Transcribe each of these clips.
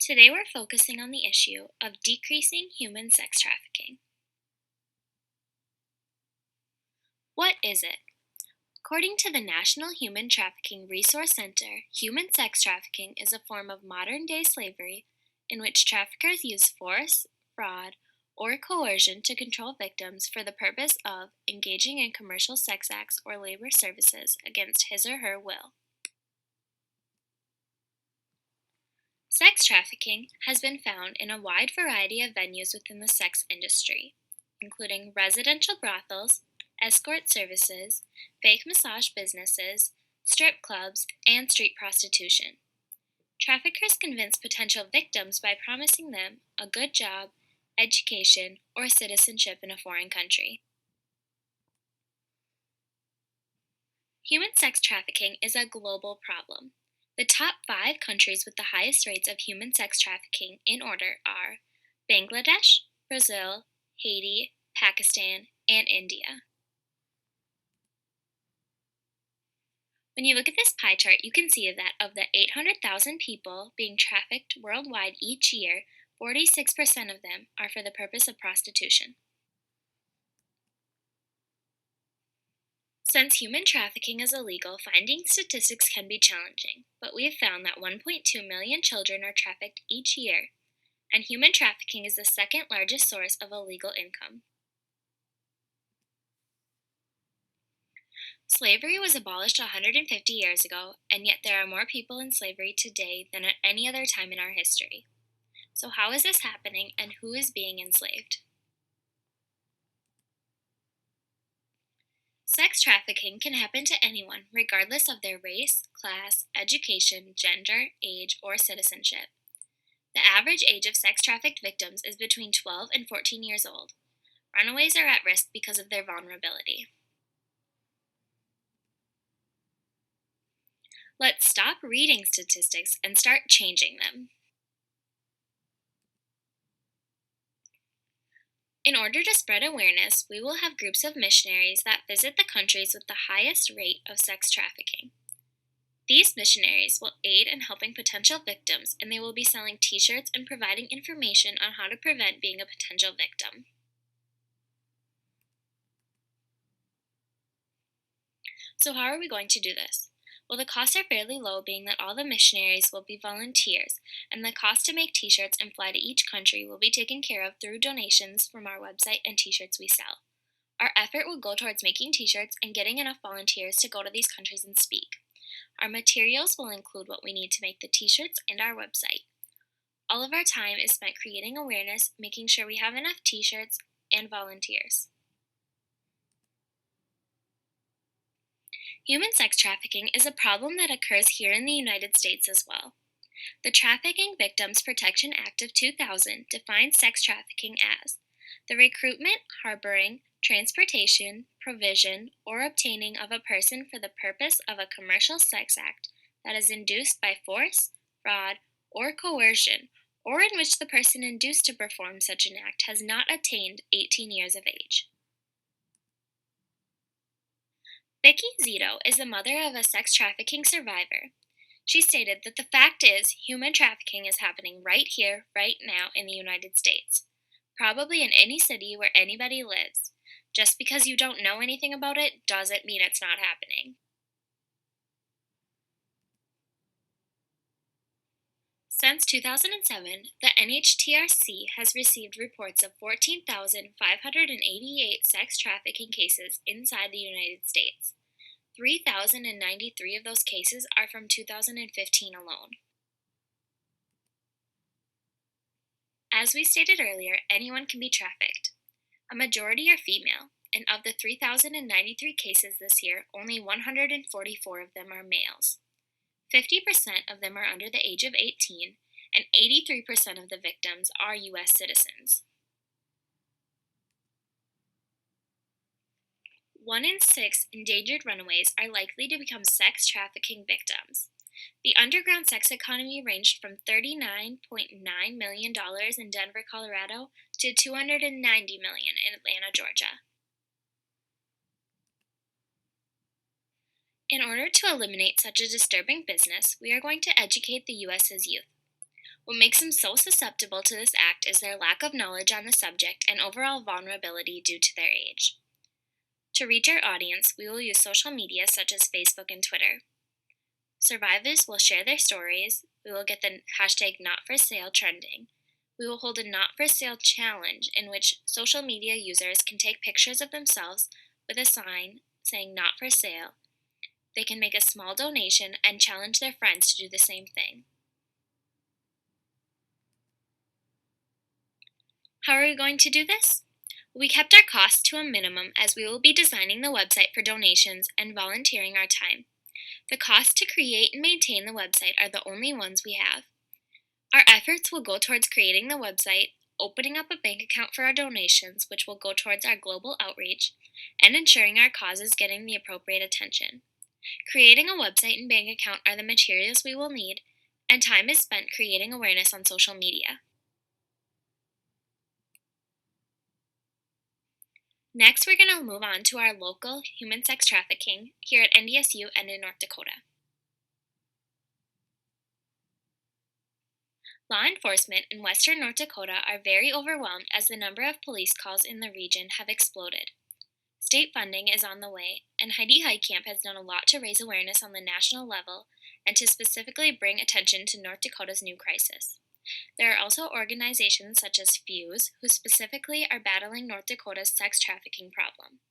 Today we're focusing on the issue of decreasing human sex trafficking. What is it? According to the National Human Trafficking Resource Center, human sex trafficking is a form of modern-day slavery in which traffickers use force, fraud, or coercion to control victims for the purpose of engaging in commercial sex acts or labor services against his or her will. Sex trafficking has been found in a wide variety of venues within the sex industry, including residential brothels, escort services, fake massage businesses, strip clubs, and street prostitution. Traffickers convince potential victims by promising them a good job, education, or citizenship in a foreign country. Human sex trafficking is a global problem. The top 5 countries with the highest rates of human sex trafficking in order are Bangladesh, Brazil, Haiti, Pakistan, and India. When you look at this pie chart, you can see that of the 800,000 people being trafficked worldwide each year, 46% of them are for the purpose of prostitution. Since human trafficking is illegal, finding statistics can be challenging, but we have found that 1.2 million children are trafficked each year, and human trafficking is the second largest source of illegal income. Slavery was abolished 150 years ago, and yet there are more people in slavery today than at any other time in our history. So how is this happening, and who is being enslaved? Sex trafficking can happen to anyone, regardless of their race, class, education, gender, age, or citizenship. The average age of sex trafficked victims is between 12 and 14 years old. Runaways are at risk because of their vulnerability. Let's stop reading statistics and start changing them. In order to spread awareness, we will have groups of missionaries that visit the countries with the highest rate of sex trafficking. These missionaries will aid in helping potential victims, and they will be selling t-shirts and providing information on how to prevent being a potential victim. So how are we going to do this? Well, the costs are fairly low, being that all the missionaries will be volunteers, and the cost to make t-shirts and fly to each country will be taken care of through donations from our website and t-shirts we sell. Our effort will go towards making t-shirts and getting enough volunteers to go to these countries and speak. Our materials will include what we need to make the t-shirts and our website. All of our time is spent creating awareness, making sure we have enough t-shirts, and volunteers. Human sex trafficking is a problem that occurs here in the United States as well. The Trafficking Victims Protection Act of 2000 defines sex trafficking as the recruitment, harboring, transportation, provision, or obtaining of a person for the purpose of a commercial sex act that is induced by force, fraud, or coercion, or in which the person induced to perform such an act has not attained 18 years of age. Vicky Zito is the mother of a sex trafficking survivor. She stated that the fact is, human trafficking is happening right here, right now in the United States. Probably in any city where anybody lives. Just because you don't know anything about it doesn't mean it's not happening. Since 2007, the NHTRC has received reports of 14,588 sex trafficking cases inside the United States. 3,093 of those cases are from 2015 alone. As we stated earlier, anyone can be trafficked. A majority are female, and of the 3,093 cases this year, only 144 of them are males. 50% of them are under the age of 18, and 83% of the victims are U.S. citizens. 1 in 6 endangered runaways are likely to become sex trafficking victims. The underground sex economy ranged from $39.9 million in Denver, Colorado, to $290 million in Atlanta, Georgia. In order to eliminate such a disturbing business, we are going to educate the U.S.'s youth. What makes them so susceptible to this act is their lack of knowledge on the subject and overall vulnerability due to their age. To reach our audience, we will use social media such as Facebook and Twitter. Survivors will share their stories. We will get the hashtag #NotForSale trending. We will hold a Not For Sale challenge in which social media users can take pictures of themselves with a sign saying Not For Sale. They can make a small donation and challenge their friends to do the same thing. How are we going to do this? We kept our costs to a minimum as we will be designing the website for donations and volunteering our time. The costs to create and maintain the website are the only ones we have. Our efforts will go towards creating the website, opening up a bank account for our donations, which will go towards our global outreach, and ensuring our cause is getting the appropriate attention. Creating a website and bank account are the materials we will need, and time is spent creating awareness on social media. Next, we're going to move on to our local human sex trafficking here at NDSU and in North Dakota. Law enforcement in western North Dakota are very overwhelmed as the number of police calls in the region have exploded. State funding is on the way, and Heidi Heitkamp has done a lot to raise awareness on the national level and to specifically bring attention to North Dakota's new crisis. There are also organizations such as Fuse who specifically are battling North Dakota's sex trafficking problem.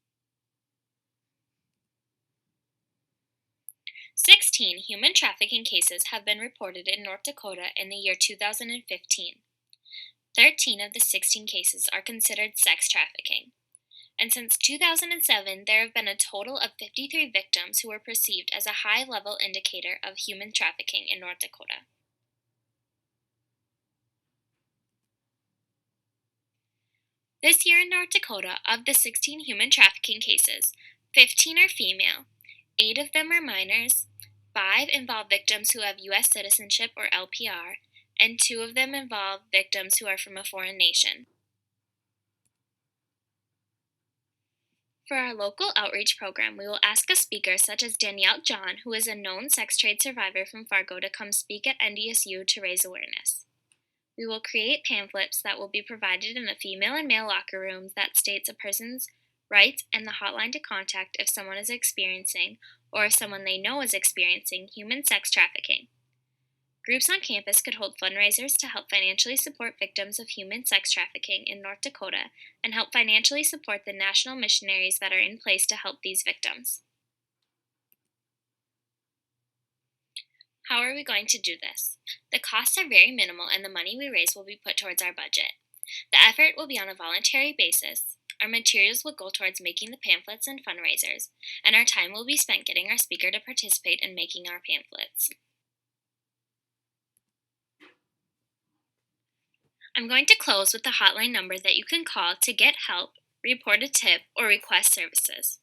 16 human trafficking cases have been reported in North Dakota in the year 2015. 13 of the 16 cases are considered sex trafficking. And since 2007, there have been a total of 53 victims who were perceived as a high-level indicator of human trafficking in North Dakota. This year in North Dakota, of the 16 human trafficking cases, 15 are female, 8 of them are minors, 5 involve victims who have U.S. citizenship or LPR, and 2 of them involve victims who are from a foreign nation. For our local outreach program, we will ask a speaker such as Danielle John, who is a known sex trade survivor from Fargo, to come speak at NDSU to raise awareness. We will create pamphlets that will be provided in the female and male locker rooms that states a person's rights and the hotline to contact if someone is experiencing, or if someone they know is experiencing, human sex trafficking. Groups on campus could hold fundraisers to help financially support victims of human sex trafficking in North Dakota and help financially support the national missionaries that are in place to help these victims. How are we going to do this? The costs are very minimal and the money we raise will be put towards our budget. The effort will be on a voluntary basis. Our materials will go towards making the pamphlets and fundraisers, and our time will be spent getting our speaker to participate in making our pamphlets. I'm going to close with the hotline number that you can call to get help, report a tip, or request services.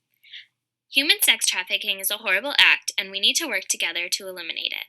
Human sex trafficking is a horrible act, and we need to work together to eliminate it.